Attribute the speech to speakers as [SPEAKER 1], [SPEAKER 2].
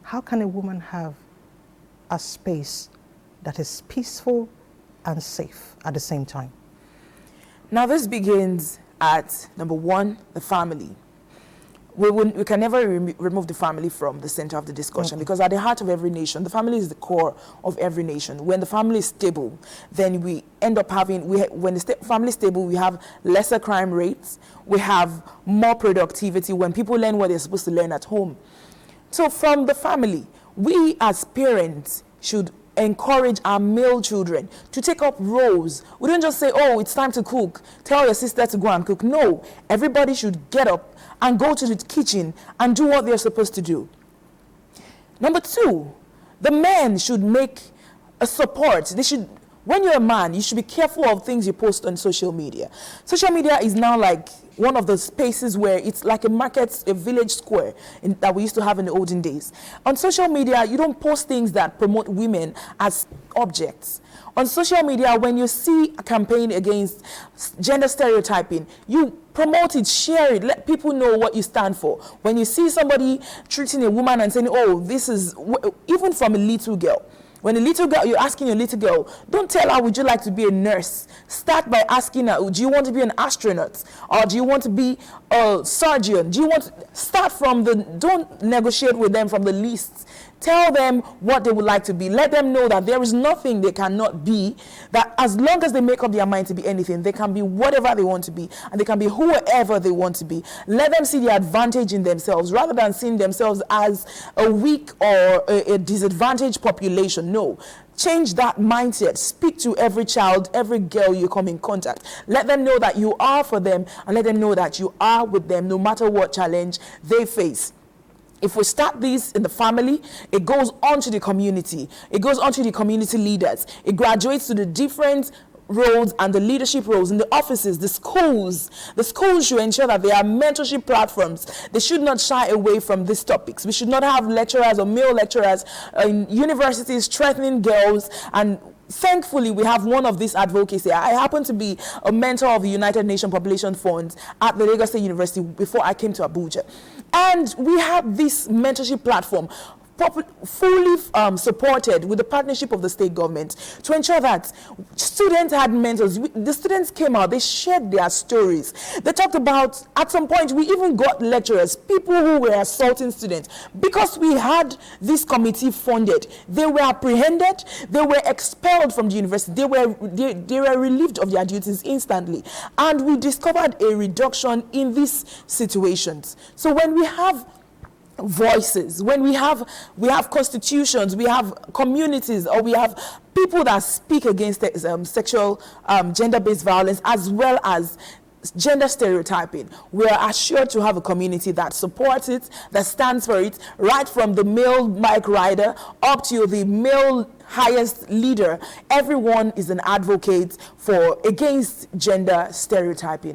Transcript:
[SPEAKER 1] how can a woman have a space that is peaceful and safe at the same time?
[SPEAKER 2] Now, this begins at, number one, the family. We can never remove the family from the center of the discussion, because at the heart of every nation, the family is the core of every nation. When the family is stable, then we end up having, when the family is stable, we have lesser crime rates, we have more productivity when people learn what they're supposed to learn at home. So from the family, we as parents should encourage our male children to take up roles. We don't just say, oh, it's time to cook, tell your sister to go and cook. No, everybody should get up and go to the kitchen and do what they're supposed to do. Number two, the men should make a support. When you're a man, you should be careful of things you post on social media. Social media is now like one of the spaces where it's like a market, a village square that we used to have in the olden days. On social media, you don't post things that promote women as objects. On social media, when you see a campaign against gender stereotyping, you promote it, share it, let people know what you stand for. When you see somebody treating a woman and saying, oh, this is, even from a little girl, when a little girl, you're asking your little girl, don't tell her, would you like to be a nurse? Start by asking her, do you want to be an astronaut? Or do you want to be a surgeon? Start from don't negotiate with them from the least. Tell them what they would like to be. Let them know that there is nothing they cannot be, that as long as they make up their mind to be anything, they can be whatever they want to be, and they can be whoever they want to be. Let them see the advantage in themselves, rather than seeing themselves as a weak or a disadvantaged population. No. Change that mindset. Speak to every child, every girl you come in contact. Let them know that you are for them, and let them know that you are with them no matter what challenge they face. If we start this in the family, it goes on to the community. It goes on to the community leaders. It graduates to the different roles and the leadership roles in the offices, the schools. The schools should ensure that there are mentorship platforms. They should not shy away from these topics. We should not have lecturers or male lecturers in universities threatening girls. And thankfully, we have one of these advocacy. I happen to be a mentor of the United Nations Population Fund at the Lagos State University before I came to Abuja. And we have this mentorship platform fully supported with the partnership of the state government to ensure that students had mentors. The students came out, they shared their stories. They talked about, at some point, we even got lecturers, people who were assaulting students. Because we had this committee funded, they were apprehended, they were expelled from the university, they were relieved of their duties instantly. And we discovered a reduction in these situations. So when we have voices, when we have constitutions, we have communities, or we have people that speak against sexual gender-based violence as well as gender stereotyping, we are assured to have a community that supports it, that stands for it, right from the male bike rider up to the male highest leader. Everyone is an advocate against gender stereotyping.